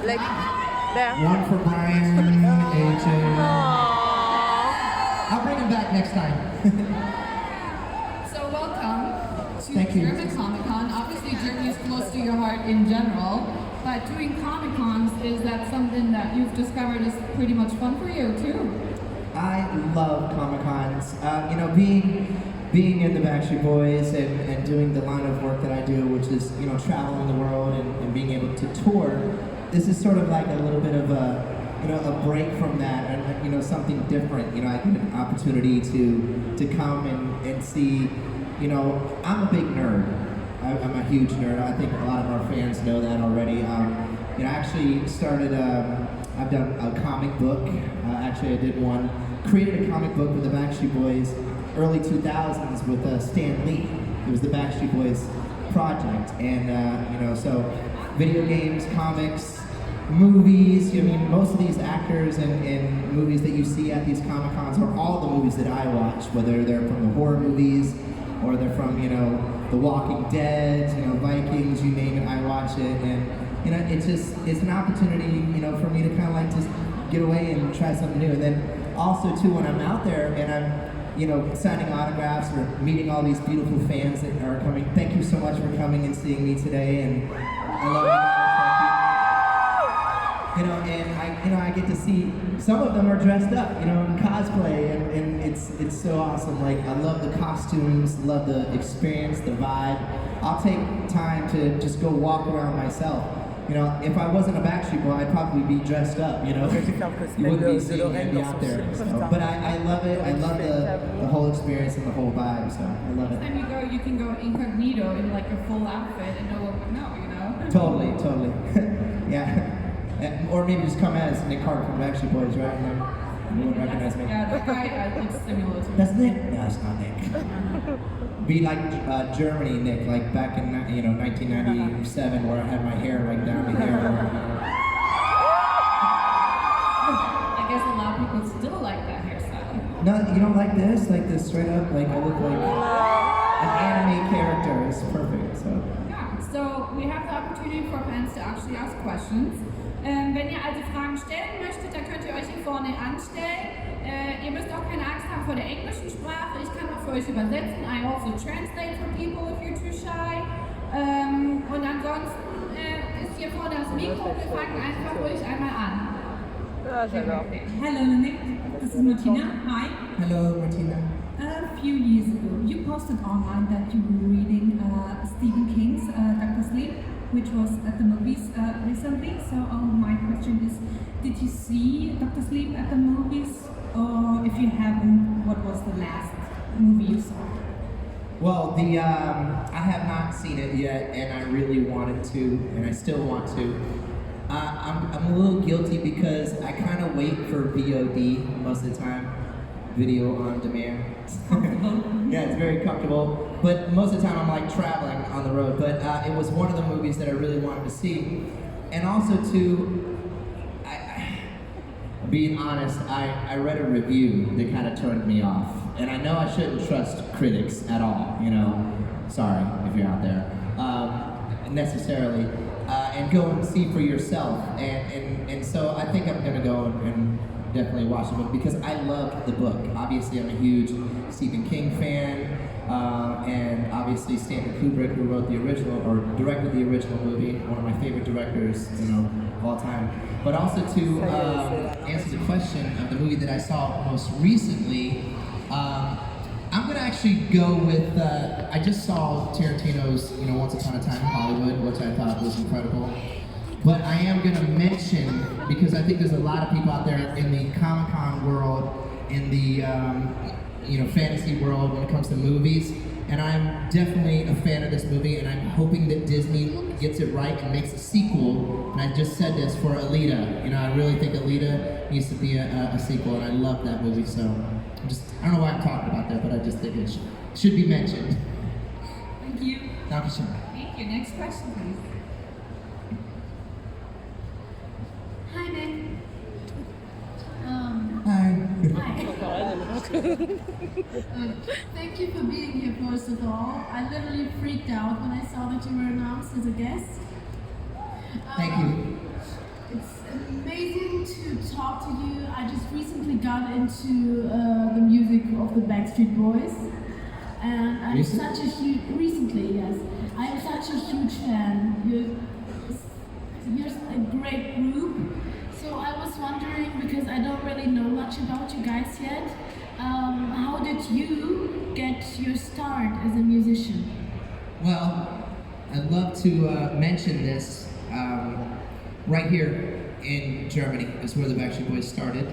Like there. One for Brian, AJ. I'll bring him back next time. So welcome to Thank you. German Comic Con. Obviously Germany is close to your heart in general, but doing Comic Cons, is that something that you've discovered is pretty much fun for you too? I love Comic Cons. Being in the Backstreet Boys and doing the line of work that I do, which is traveling the world and being able to tour. This is sort of like a little bit of a break from that, and something different. I get an opportunity to come and see. I'm a big nerd. I'm a huge nerd. I think a lot of our fans know that already. I actually started. I've done a comic book. Actually, I created a comic book with the Backstreet Boys, early 2000s with Stan Lee. It was the Backstreet Boys project, and so video games, comics, movies. Most of these actors and movies that you see at these Comic Cons are all the movies that I watch, whether they're from the horror movies or they're from The Walking Dead, Vikings, you name it, I watch it, and it's an opportunity, for me to kind of like just get away and try something new, and then also too when I'm out there and I'm signing autographs or meeting all these beautiful fans that are coming. Thank you so much for coming and seeing me today, and I love you guys. Thank you. And I get to see some of them are dressed up, in cosplay, and it's so awesome. Like, I love the costumes, love the experience, the vibe. I'll take time to just go walk around myself. If I wasn't a Backstreet Boy, I'd probably be dressed up, You wouldn't be seeing me out there. So. But I love it. I love the whole experience and the whole vibe, so I love it. Next time you go, you can go incognito in like a full outfit and no one would know, Totally. Yeah. Or maybe just come as Nick Carter from Backstreet Boys, right? And then you wouldn't recognize me. Yeah, that guy looks similar to me. That's Nick? No, it's not Nick. Be like Germany Nick, like back in 1997, where I had my hair like down the hair. I guess a lot of people still like that hairstyle. No, you don't like this? Like this straight up? Like I look like an anime character. It's perfect. So. Yeah, so we have the opportunity for fans to actually ask questions. Wenn ihr also Fragen stellen möchtet, dann könnt ihr euch hier vorne anstellen. Ihr müsst auch keine Angst haben vor der englischen Sprache. Ich kann auch für euch übersetzen. I also translate for people if you're too shy. Und ansonsten ist hier vorne das Mikro. Wir fangen einfach ruhig einmal an. Hello Nick, this is Martina. Hi. Hello Martina. A few years ago, you posted online that you were reading Stephen King's Dr. Sleep, which was at the movies recently. So my question is, did you see Dr. Sleep at the movies? Or if you haven't, what was the last movie you saw? Well, I have not seen it yet, and I really wanted to, and I still want to. I'm a little guilty because I kind of wait for VOD most of the time, video on demand. Yeah, it's very comfortable. But most of the time I'm like traveling on the road. But it was one of the movies that I really wanted to see, and also too. Being honest, I read a review that kind of turned me off. And I know I shouldn't trust critics at all, Sorry if you're out there. Necessarily. And go and see for yourself. And so I think I'm going to go and definitely watch the book because I loved the book. Obviously, I'm a huge Stephen King fan. And obviously Stanley Kubrick, who wrote the original, or directed the original movie, one of my favorite directors, of all time. But also to answer the question of the movie that I saw most recently, I'm gonna actually go with, I just saw Tarantino's, Once Upon a Time in Hollywood, which I thought was incredible. But I am gonna mention, because I think there's a lot of people out there in the Comic-Con world, in the fantasy world when it comes to movies, and I'm definitely a fan of this movie, and I'm hoping that Disney gets it right and makes a sequel. And I just said this for Alita. You know, I really think Alita needs to be a sequel, and I love that movie. So I don't know why I'm talking about that, but I just think it should be mentioned. Thank you. Dankeschön. Thank you. Next question, please. Hi, Nick. Hi. Thank you for being here, first of all. I literally freaked out when I saw that you were announced as a guest. Thank you. It's amazing to talk to you. I just recently got into the music of the Backstreet Boys. And I'm such a huge, recently, yes. I'm such a huge fan. You're a great group. So I was wondering, because I don't really know much about you guys yet, how did you get your start as a musician? Well, I'd love to mention this. Right here in Germany is where the Backstreet Boys started.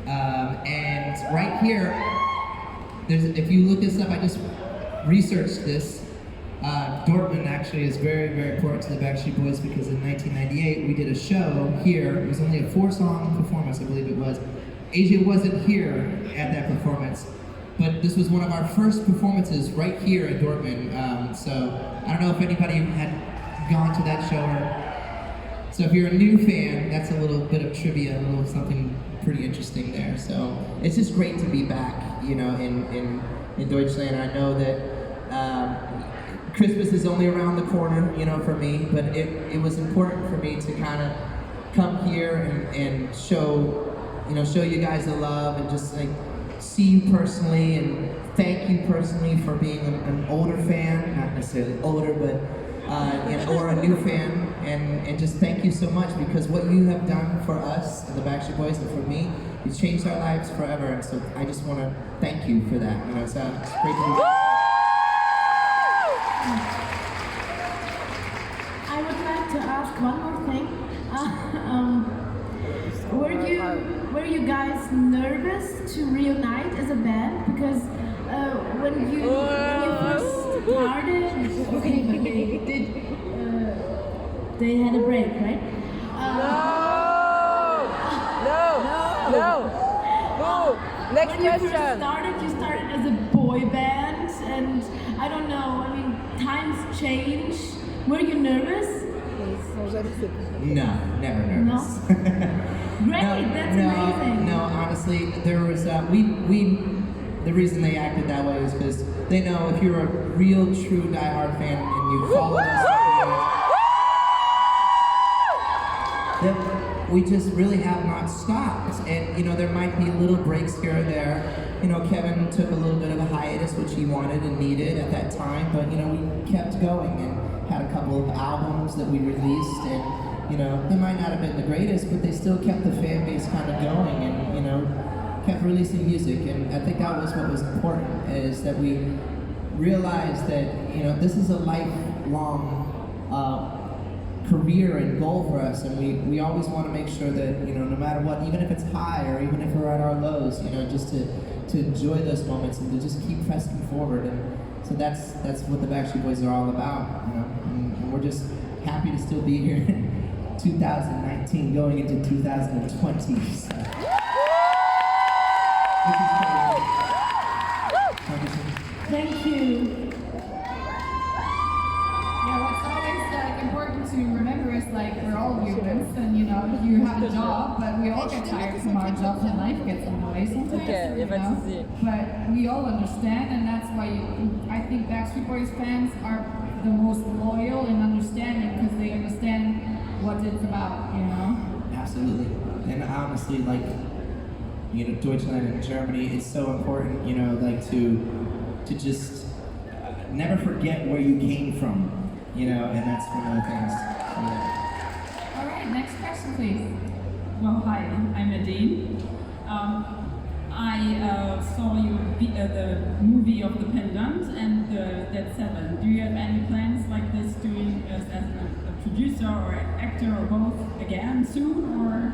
And right here, if you look this up, I just researched this. Dortmund actually is very, very important to the Backstreet Boys because in 1998 we did a show here. It was only a 4-song performance, I believe it was. Asia wasn't here at that performance, but this was one of our first performances right here in Dortmund. So I don't know if anybody had gone to that show. So if you're a new fan, that's a little bit of trivia, a little something pretty interesting there. So it's just great to be back, you know, in Deutschland. I know that Christmas is only around the corner, you know, for me, but it was important for me to kind of come here and show you guys the love and just like see you personally and thank you personally for being an older fan, not necessarily older, but or a new fan, and just thank you so much because what you have done for us, the Backstreet Boys, and for me, it's changed our lives forever, and so I just want to thank you for that. You know, so it's great to be. I would like to ask one more thing. Were you guys nervous to reunite as a band? Because when you first started, okay, but they had a break, right? No. Next when you question. first you started as a boy band, and I don't know. I mean, times change. Were you nervous? No, never nervous. No? Great, that's amazing. No, honestly, there was the reason they acted that way is because they know if you're a real, true, diehard fan and you follow us, that we just really have not stopped. And you know, there might be little breaks here and there. You know, Kevin took a little bit of a hiatus, which he wanted and needed at that time, but you know, we kept going and had a couple of albums that we released, and you know, they might not have been the greatest, but they still kept the fan base kind of going, and you know, kept releasing music. And I think that was what was important, is that we realized that you know, this is a lifelong career and goal for us, and we always want to make sure that you know, no matter what, even if it's high or even if we're at our lows, you know, just to enjoy those moments and to just keep pressing forward. And so that's what the Backstreet Boys are all about, you know, and we're just happy to still be here in 2019, going into 2020. So. Thank you. Yeah, what's always important to remember is like we're all humans, and you know, you have a job, but we all get tired from our jobs and life gets in the way sometimes. Okay, you know? But we all understand, and that's why I think Backstreet Boys fans are the most loyal and understanding because they understand what it's about, you know? Absolutely. And honestly, like, you know, Deutschland and Germany, it's so important, you know, like to just never forget where you came from, you know, and that's one of the things. Yeah. All right, next question, please. Well, hi, I'm Nadine. I saw the movie of The Pendant and Dead Seven. Do you have any plans like this doing as a producer or actor or both again soon, or?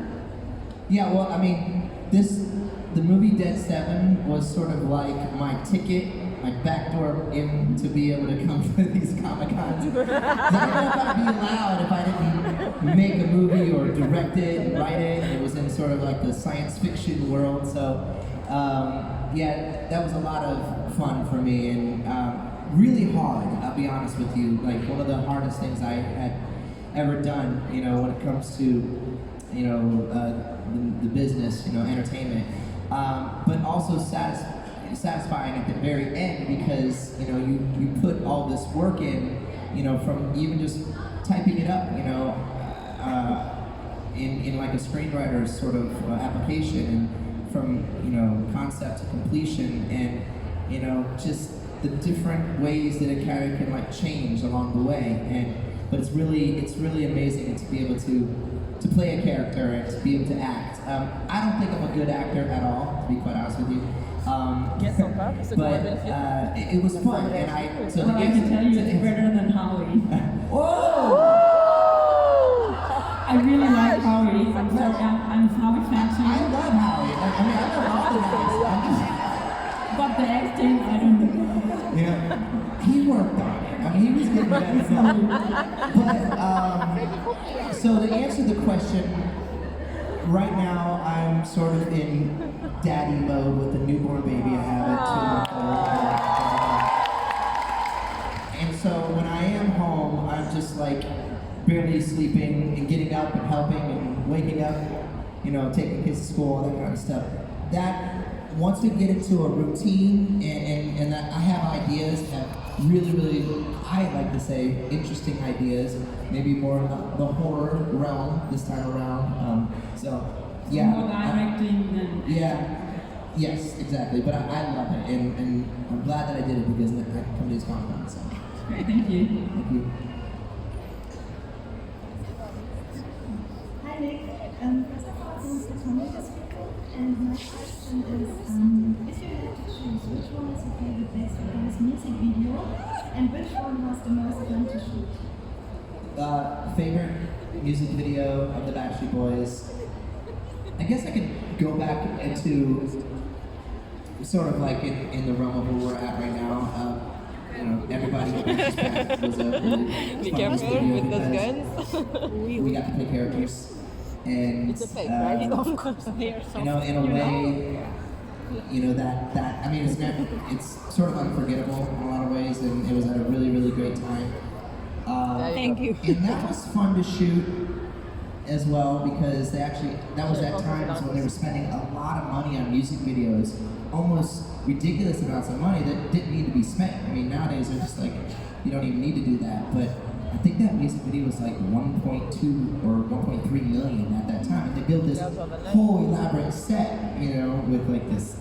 Yeah, well, I mean, the movie Dead Seven was sort of like my ticket my back door in to be able to come to these Comic-Cons. I don't know if I'd be allowed if I didn't make a movie or direct it and write it. It was in sort of like the science fiction world, so yeah, that was a lot of fun for me and really hard, I'll be honest with you. Like one of the hardest things I had ever done, you know, when it comes to, you know, the business, you know, entertainment, but also satisfying at the very end because, you know, you put all this work in, you know, from even just typing it up, you know, in like a screenwriter's sort of application, and from, you know, concept to completion, and, you know, just the different ways that a character can like change along the way, and but it's really amazing to be able to play a character and to be able to act. I don't think I'm a good actor at all, to be quite honest with you. But it was fun, and I can tell you it's better than Howie. Whoa! I really like Howie. I'm a Howie fan too. I love Howie. I mean, I love all the guys. But the acting, I don't know. You know, he worked on it. I mean, he was getting better. But, so to answer the question, right now I'm sort of in daddy mode with the newborn baby I have at 2 months old. And so when I am home, I'm just like barely sleeping and getting up and helping and waking up, you know, taking kids to school, all that kind of stuff. That, once we get into a routine and that I have ideas, have really, I like to say, interesting ideas, maybe more in the horror realm this time around. So, yeah. More directing than... Yeah, yes, exactly. But I love it, and I'm glad that I did it because I can come to these Comic-Con. So. Great, thank you. Thank you. Hi Nick, first of all, thanks for coming this weekend, and my question is, if you had to choose, which one is your favorite Backstreet Boys music video, and which one was the most fun to shoot? Favorite music video of the Backstreet Boys. I guess I could go back into sort of like in the realm of where we're at right now. You know, everybody was a really Be fun careful video with those because guns. we got to play characters, and It's a fake, right? Of course. you know, in a way, you know, that I mean, it's sort of unforgettable in a lot of ways, and it was at a really great time. Thank you. And that was fun to shoot as well because that was at times when they were spending a lot of money on music videos, almost ridiculous amounts of money that didn't need to be spent. I mean, nowadays they're just like, you don't even need to do that. But I think that music video was like 1.2 or 1.3 million at that time. And they built this whole elaborate set, you know, with like this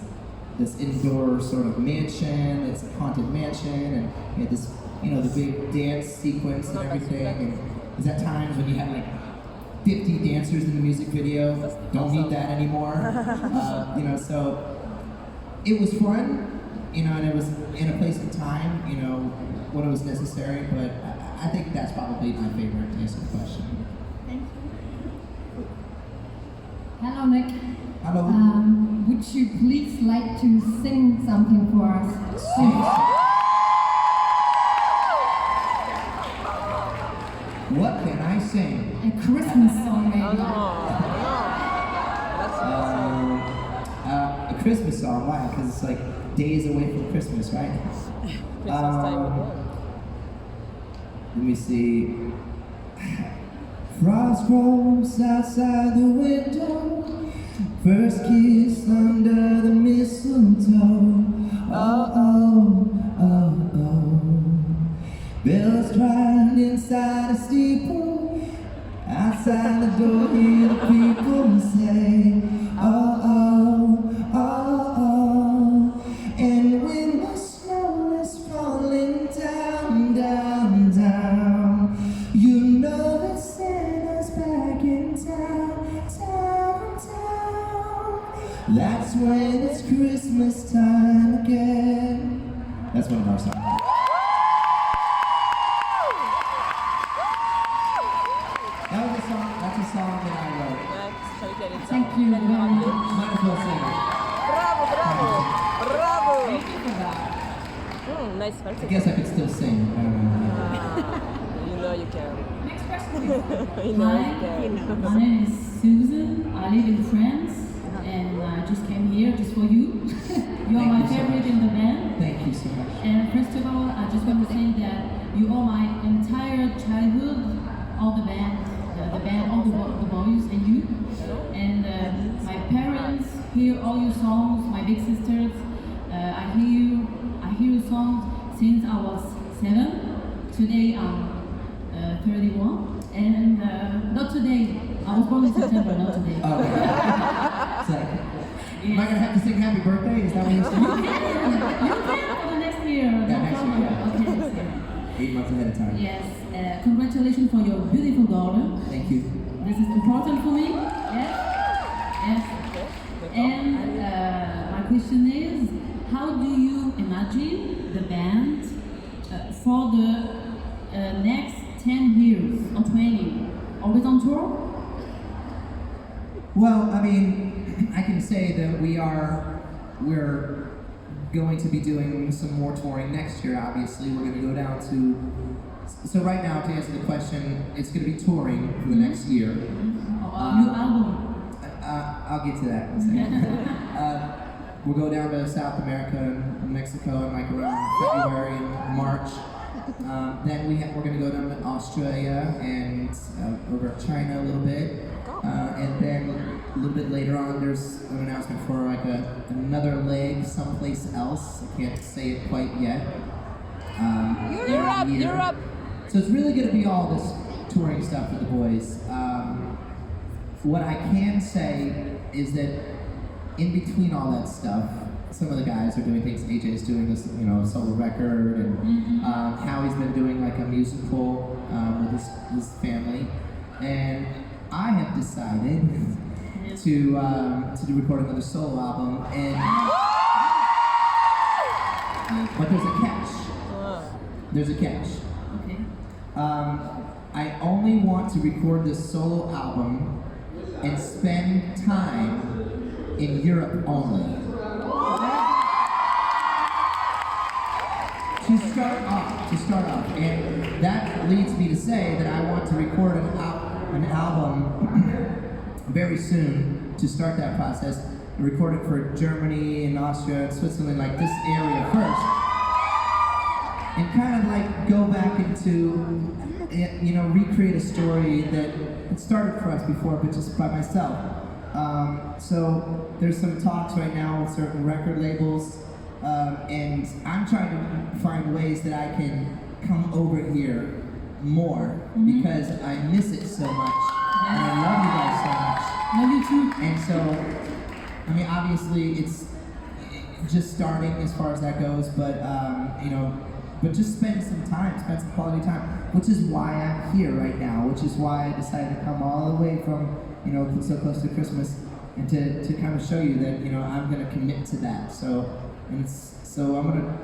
indoor sort of mansion. It's a haunted mansion, and you had this, you know, the big dance sequence and everything. And there's at times when you had like 50 dancers in the music video. Don't need that anymore. You know, so it was fun, you know, and it was in a place and time, you know, when it was necessary, but I think that's probably my favorite to answer the question. Thank you. Hello, Nick. Hello. Would you please like to sing something for us? What can I sing? A Christmas song, maybe. A Christmas song, why? Because it's like days away from Christmas, right? Let me see. Frost rolls outside the window, first kiss under the mistletoe. Oh, oh, oh, oh. Bells twine inside a steeple, outside the door hear the people say, oh, oh, oh, oh. And when the snow is falling down, down, down, you know that Santa's back in town, town, town. That's when it's Christmas time again. That's one of our songs. That's a song that I wrote. Thank you very much. Might as well sing it. Bravo, bravo, bravo. Thank you for that. Nice I festival. guess I could still sing. I don't know. You know you can. Next question, please. You know you Hi, can. my name is Susan. I live in France, and I just came here just for you. You are Thank my you so favorite much. in the band. Thank you so much. And first of all, I just want to say that you are my entire childhood, all the band, all the boys, and you. And my parents hear all your songs. My big sisters, I hear your songs since I was 7. Today I'm 31, and not today. I was born in September, not today. Oh, okay. So, am I gonna have to sing Happy Birthday? Is that what you're saying? You can for the next year. No Yeah, next year, problem. yeah. Okay, next year. 8 months ahead of time. Yes. Congratulations for your beautiful daughter. Thank you. This is important for me. Yes. Yes. And my question is, how do you imagine the band for the next 10 years or 20? Always on tour? Well, I mean, I can say that we're going to be doing some more touring next year, obviously. We're going to go down to, so right now, to answer the question, it's going to be touring for the next year. New album? I'll get to that in a second. We'll go down to South America and Mexico in like around February and March. Then we're going to go down to Australia and over China a little bit. And then a little bit later on, there's an announcement for like another leg someplace else. I can't say it quite yet. Europe. So it's really going to be all this touring stuff for the boys. What I can say is that in between all that stuff, some of the guys are doing things. AJ's doing this, solo record, and Howie's been doing like a musical with his family, and I have decided to record another solo album, and but there's a catch. There's a catch. Okay. I only want to record this solo album and spend time in Europe only. To start off, and that leads me to say that I want to record an album very soon to start that process, and record it for Germany and Austria and Switzerland, like this area first, and kind of like go back into, recreate a story that it started for us before, but just by myself. So there's some talks right now with certain record labels, and I'm trying to find ways that I can come over here more, because I miss it so much, and I love you guys so much. Love you too. And so, I mean, obviously it's just starting as far as that goes, but but just spend some quality time, which is why I'm here right now, which is why I decided to come all the way from, so close to Christmas, and to kind of show you that, I'm going to commit to that. So I'm going to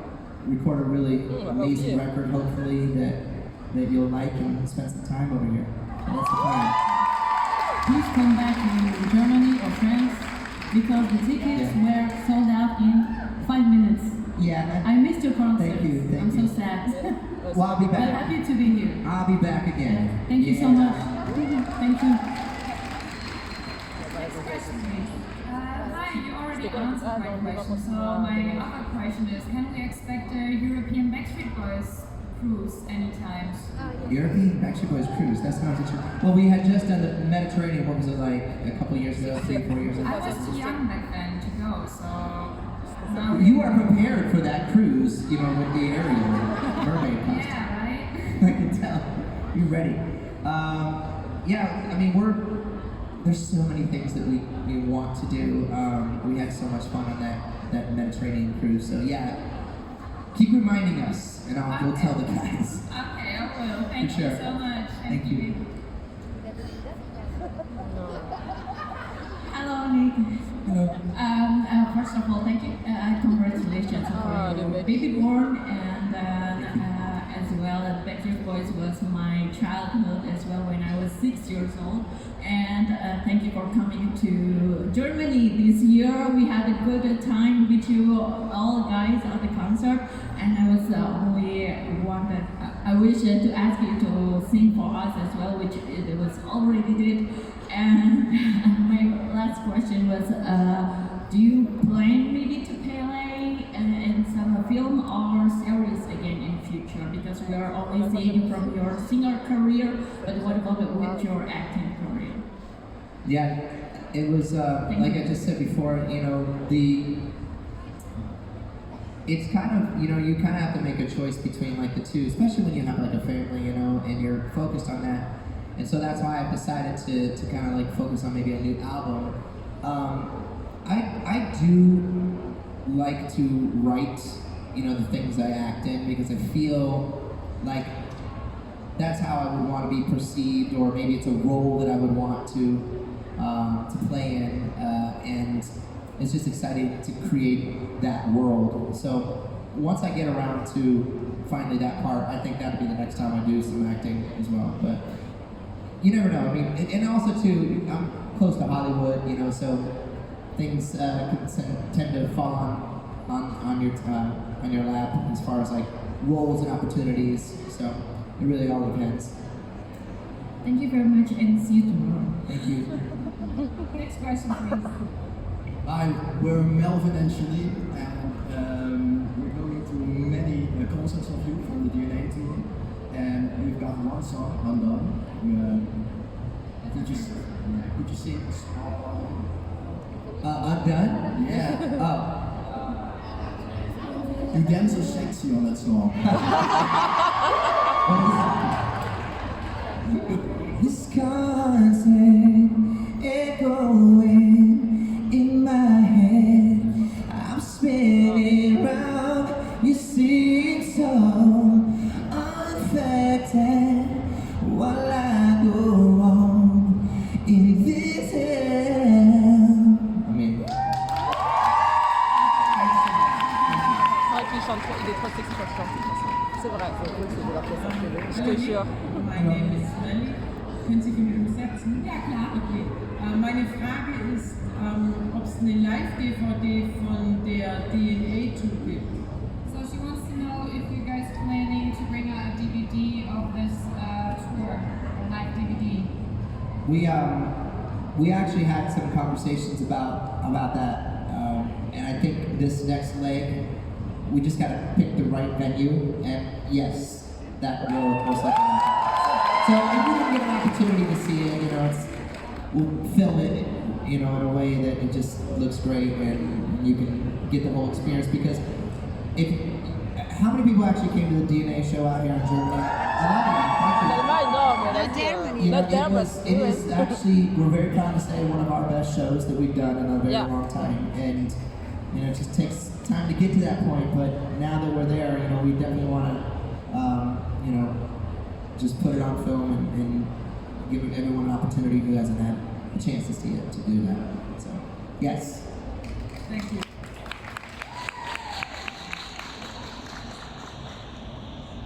record a really amazing record, hopefully, that you'll like, and spend some time over here. So that's the plan. Please come back to Germany or France, because the tickets were sold out in 5 minutes. Yeah. I missed your concert. Thank you. I'm so sad. Well, I'll be But back. happy to be here. I'll be back again. Thank you so much. Thank you. Hi, you already answered my question. So my other question is, can we expect a European Backstreet Boys cruise anytime? European Backstreet Boys cruise. That sounds interesting. Well, we had just done the Mediterranean. What was it like a couple years ago, 3-4 years ago? I was too young back then to go, so now You are prepared for that cruise, with the Ariel mermaid costume. yeah, right? I can tell. You're ready. Yeah, I mean, there's so many things that we want to do. We had so much fun on that Mediterranean cruise. So yeah, keep reminding us, and we'll tell the guys. Okay, I will. Thank For you sure. so much. Thank you. Hello, Nick. Hello. First of all, thank you. Congratulations for your baby born, and as well as Backstreet Boys Boys was my childhood as well when I was 6 years old. And thank you for coming to Germany this year. We had a good time with you all guys at the concert. And I was only wanted, I wish to ask you to sing for us as well, which it was already did. And my last question was, do you plan maybe to play in some film or series again in future? Because we are only seeing from your singer career, but what about with your acting career? Yeah, it was like I just said before. It's kind of, you kind of have to make a choice between like the two, especially when you have like a family, and you're focused on that. And so that's why I've decided to kind of like focus on maybe a new album. I do like to write, the things I act in, because I feel like that's how I would want to be perceived, or maybe it's a role that I would want to play in, and it's just exciting to create that world. So once I get around to finally that part, I think that'll be the next time I do some acting as well. But you never know. I mean, and also too, I'm close to Hollywood, so things can tend to fall on your lap as far as like roles and opportunities. So it really all depends. Thank you very much, and see you tomorrow. Thank you. Next question, please. Hi, we're Melvin and Julie, and we're going to many concerts of you from the DNA tour, and we've got one song, Undone. Could you sing a small part? Undone? Yeah. Oh. You dance so sexy on that song. Wisconsin, echoing in my head. I'm spinning round. You seem so unaffected while I go on in this hell. I mean, Il chante trop, il est trop sexy quand il chante, de toute façon. C'est vrai, c'est de la pièce un peu. Je te jure. My name is Melly. Können Sie für mich übersetzen? Ja, klar. Okay. Meine Frage ist, ob es eine Live-DVD von der DNA-Tour gibt. So she wants to know if you guys planning to bring out a DVD of this tour, a live DVD. We actually had some conversations about that, and I think this next leg, we just gotta pick the right venue, and yes, that will most likely happen. So if we can get an opportunity to see it, we'll film it, in a way that it just looks great and you can get the whole experience. Because how many people actually came to the DNA show out here in Germany? A lot of them. It is actually, we're very proud to say, one of our best shows that we've done in a very long time. And it just takes time to get to that point, but now that we're there, we definitely want to, just put it on film and give everyone an opportunity who hasn't had a chance to see it to do that. So, yes. Thank you.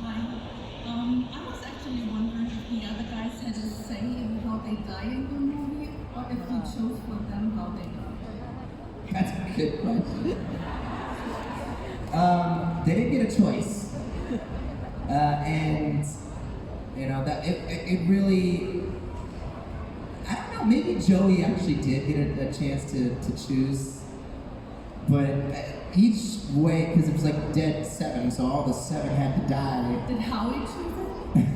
Hi. I was actually wondering if the other guys had a say in how they die in the movie, or if you chose for them how they die. That's a good question. They didn't get a choice, and that it really. I don't know. Maybe Joey actually did get a chance to choose, but each way, because it was like dead 7, so all the 7 had to die. Did Howie choose it?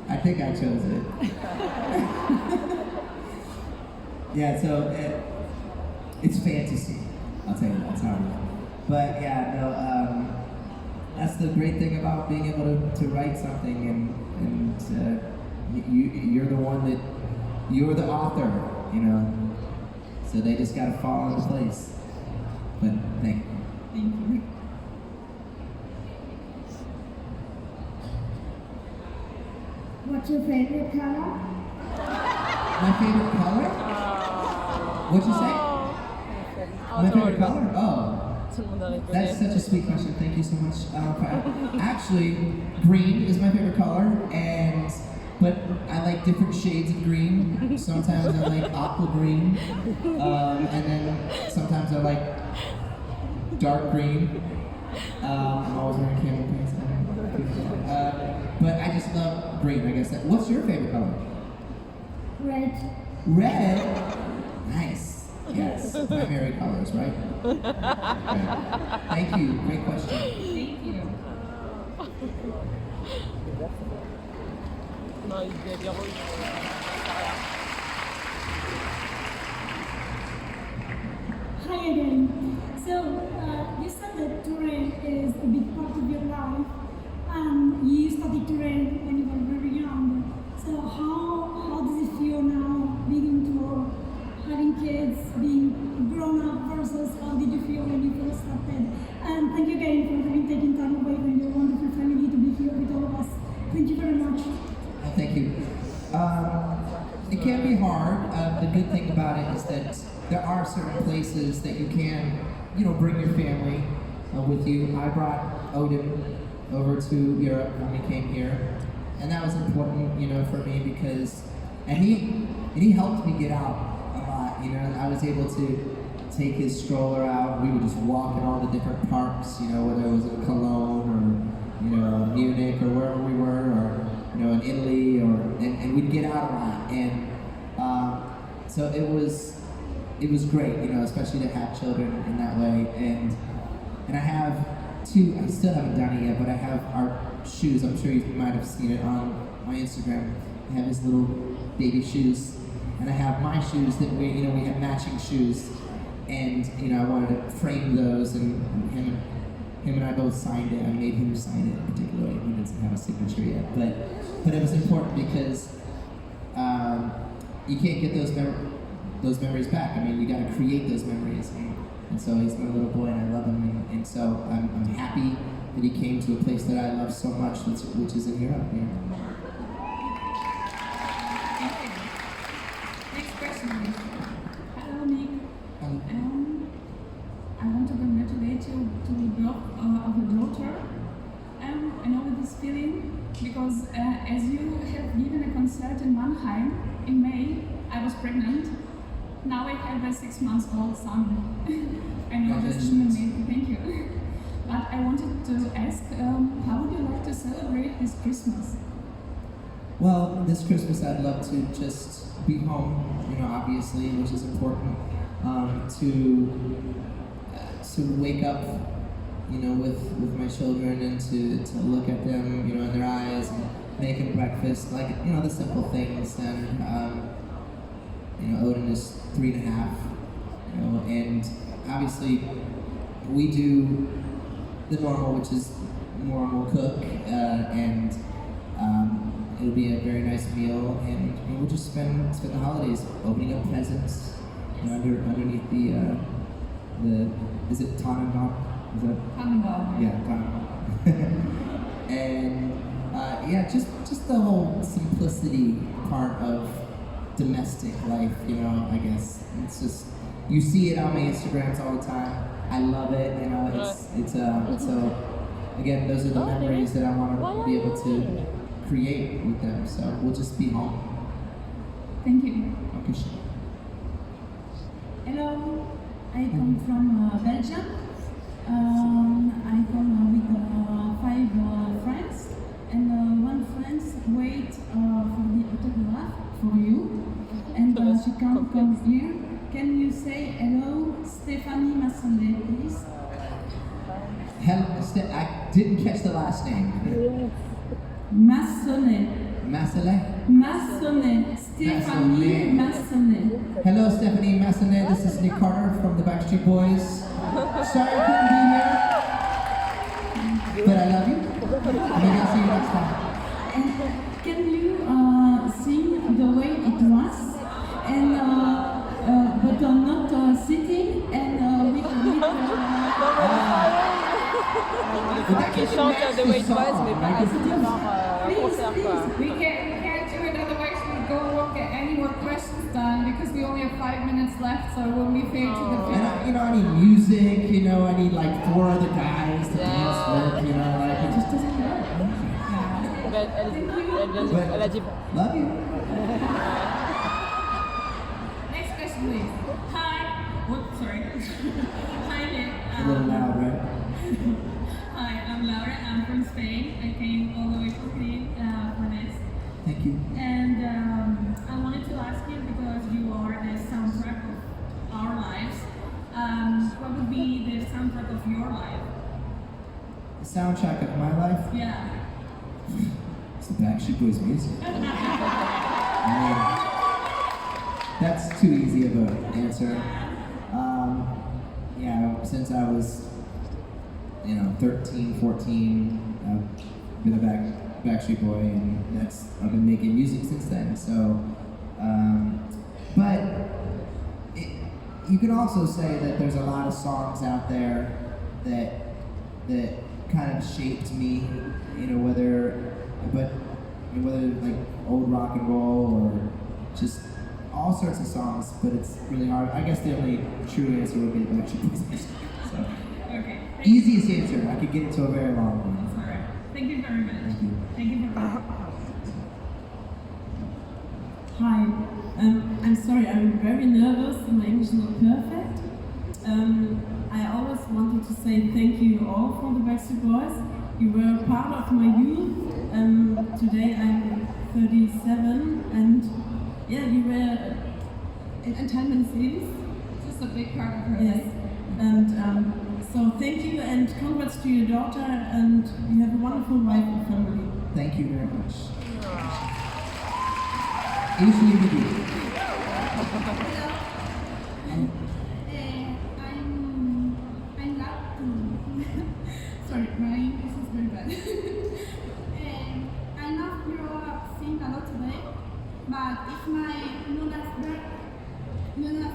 I think I chose it. Yeah, so it's fantasy. I'll tell you that. It's hard. But yeah, no. That's the great thing about being able to write something, and you're the one that you're the author, So they just gotta fall into place. But thank you. Thank you. What's your favorite color? My favorite color? What'd you say? My favorite color? Oh. That's such a sweet question. Thank you so much. actually, green is my favorite color, but I like different shades of green. Sometimes I like aqua green, and then sometimes I like dark green. I'm always wearing camel pants. But I just love green, I guess. What's your favorite color? Red. Red? Nice. Yes, primary colors, right? Great. Thank you. Great question. Thank you. Non, il est bien rouge. Hi again. So, you said that touring is a big part of your life. You started touring when you were very young. So, how does it feel now, being on tour, having kids, being grown up versus how did you feel when you first started? And thank you again for having taken time away from your wonderful family to be here with all of us. Thank you very much. Thank you. It can be hard. The good thing about it is that there are certain places that you can, bring your family with you. I brought Odin over to Europe when we came here, and that was important, for me because, and he helped me get out a lot. I was able to take his stroller out. We would just walk in all the different parks, whether it was in Cologne or Munich or wherever we were, or in Italy, and we'd get out a lot, and so it was great, especially to have children in that way, and I have two. I still haven't done it yet, but I have our shoes. I'm sure you might have seen it on my Instagram. I have his little baby shoes, and I have my shoes that we have matching shoes, and I wanted to frame those, and him and I both signed it. I made him sign it particularly. He doesn't have a signature yet, but it was important because you can't get those memories back. I mean, you got to create those memories, and so he's my little boy, and I love him, and so I'm happy that he came to a place that I love so much, which is in Europe. Thank you. Next question, please. Hello, Nick. I want to congratulate you to the birth of a daughter. I know this feeling because as you have given a concert in Mannheim in May, I was pregnant. Now I have a 6-month-old son. I know this is amazing, thank you. But I wanted to ask, how would you like to celebrate this Christmas? Well, this Christmas I'd love to just be home, obviously, which is important, to wake up, with my children and to look at them, in their eyes and make them breakfast, like, the simple things. And, Odin is 3.5, and obviously we do the normal, which is we'll cook, and it'll be a very nice meal, and we'll just spend the holidays opening up presents, underneath the is it Tannenbaum? Is that? Tannenbaum. Yeah, Tannenbaum. And just the whole simplicity part of domestic life, I guess. It's just, you see it on my Instagrams all the time. I love it, it's so, again, those are the memories that I want to be able to create with them, so we'll just be home. Thank you. Okay, sure. Hello, I come from Belgium. I come with 5 friends, and one friend wait for the autograph for you, and she can't come here. Can you say hello, Stéphanie Massonnet, please? Hello, I didn't catch the last name. Massonnet. Masselet? Massonnet. Stéphanie Massonnet. Hello, Stephanie Massonnet. This is Nick Carter from the Backstreet Boys. Sorry I couldn't be here, but I love you. Maybe I'll see you next time. And can you sing the way it was? And but not sitting and with Qui chante The Way It Was, mais pas assisté par un concert, quoi. We can't do it, otherwise we won't get any more questions done because we only have 5 minutes left, so it won't be fair to the And I need music, I need like 4 other guys to dance with, like it just doesn't work. elle a dit Love you. Next question, please. Hi. What? Sorry. Hi, Nick. A little loud, right? Hi, I'm Laura. I'm from Spain. I came all the way from Spain for this. Thank you. And I wanted to ask you, because you are the soundtrack of our lives, what would be the soundtrack of your life? The soundtrack of my life? Yeah. It's the Backstreet Boys music. That's too easy of an answer. Yeah, since I was, 13, 14, I've been a Backstreet Boy, and I've been making music since then. So, you can also say that there's a lot of songs out there that kind of shaped me, whether like old rock and roll or just all sorts of songs, but it's really hard. I guess the only true answer would be Backstreet Boys music. So, Okay. easiest answer. I could get into a very long one. All right. Thank you very much. Thank you. Thank you for coming. Hi, I'm sorry, I'm very nervous, my English is not perfect. I always wanted to say thank you all for the Backstreet Boys. You were part of my youth. Today I'm 37, and yeah, you were in 10 minutes series. Just a big part of her Yes, life. and so thank you, and congrats to your daughter, and you have a wonderful wife and family. Thank you very much. Easily with you. I'm not sorry, my English is very bad. I know you sing a lot today, but it's my Luna's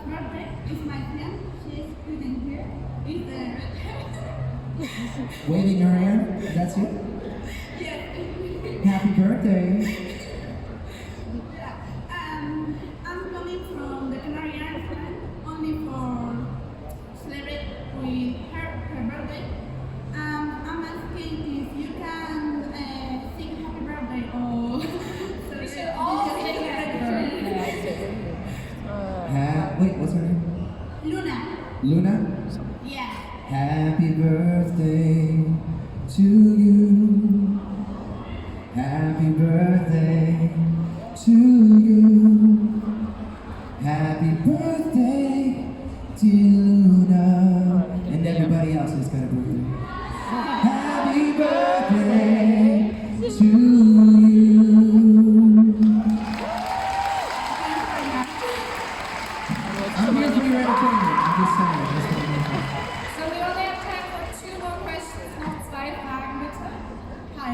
birthday. It's my friend. She's sitting here. Is the red hair? Waving her hand. That's you. Yes. Happy birthday. I'm coming from the Canary Islands only for celebrate with her birthday. I'm asking if you can sing happy birthday or we should all sing happy birthday. Wait, what's her name? Luna. Luna? Yeah. Happy birthday to you. Happy birthday to you. Happy birthday, dear Luna. And everybody else who's got a birthday. Happy birthday to you. I'm here for your entertainment. I'm just saying. So we only have time for 2 more questions. Noch 2 Fragen, bitte. Hi,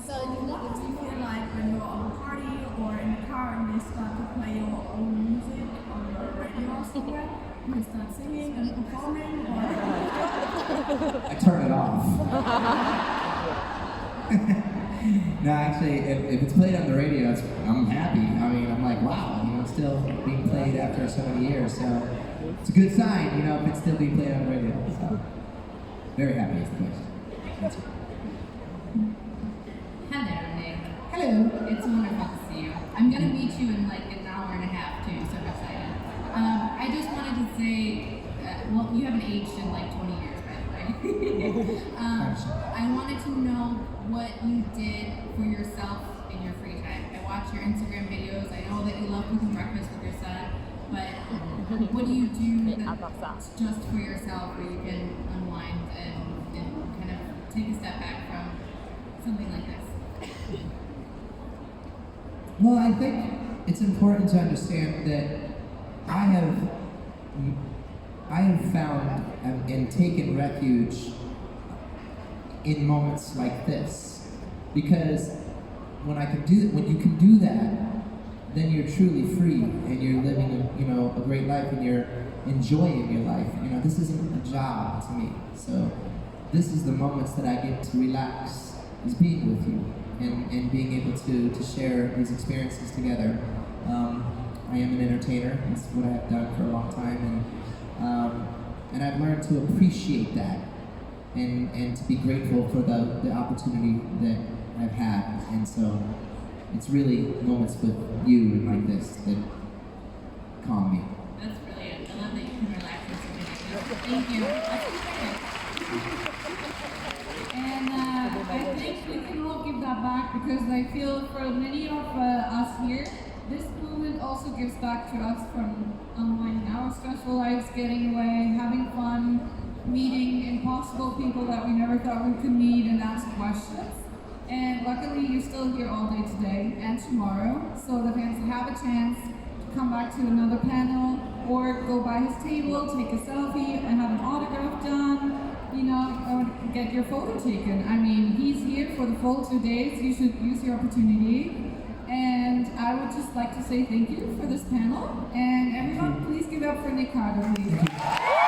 so do you feel like when you're on a party or in the car and you start to play your own music on your radio or somewhere, you start singing and performing, or? I turn it off. No, actually, if it's played on the radio, I'm happy. I mean, I'm like, wow, it's still being played after so many years. So it's a good sign, if it's still being played on the radio. So very happy is the question. Hello, Nick. Hello. It's wonderful to see you. I'm going to meet you in like an hour and a half, too, so I'm excited. I just wanted to say, well, you haven't aged in like 20 years, by the way. I wanted to know what you did for yourself in your free time. I watch your Instagram videos. I know that you love cooking breakfast with your son, but what do you do that's just for yourself where you can unwind and kind of take a step back from something like this? Well, I think it's important to understand that I have found and taken refuge in moments like this, because when you can do that, then you're truly free and you're living a great life and you're enjoying your life. This isn't a job to me, so this is the moments that I get to relax, is being with you and being able to share these experiences together. I am an entertainer. That's what I've done for a long time, and I've learned to appreciate that and to be grateful for the opportunity that I've had. And so it's really moments with you and like this that calm me. That's brilliant. I love that you can relax with something like that. Thank you. And I think we can all give that back because I feel for many of us here, this movement also gives back to us from unwinding our stressful lives, getting away, having fun, meeting impossible people that we never thought we could meet and ask questions. And luckily you're still here all day today and tomorrow, so the fans have a chance to come back to another panel or go by his table, take a selfie and have an autograph done, you know, or get your photo taken. I mean, he's here for the full 2 days, you should use your opportunity. And I would just like to say thank you for this panel. And everyone, please give it up for Nick Carter, please.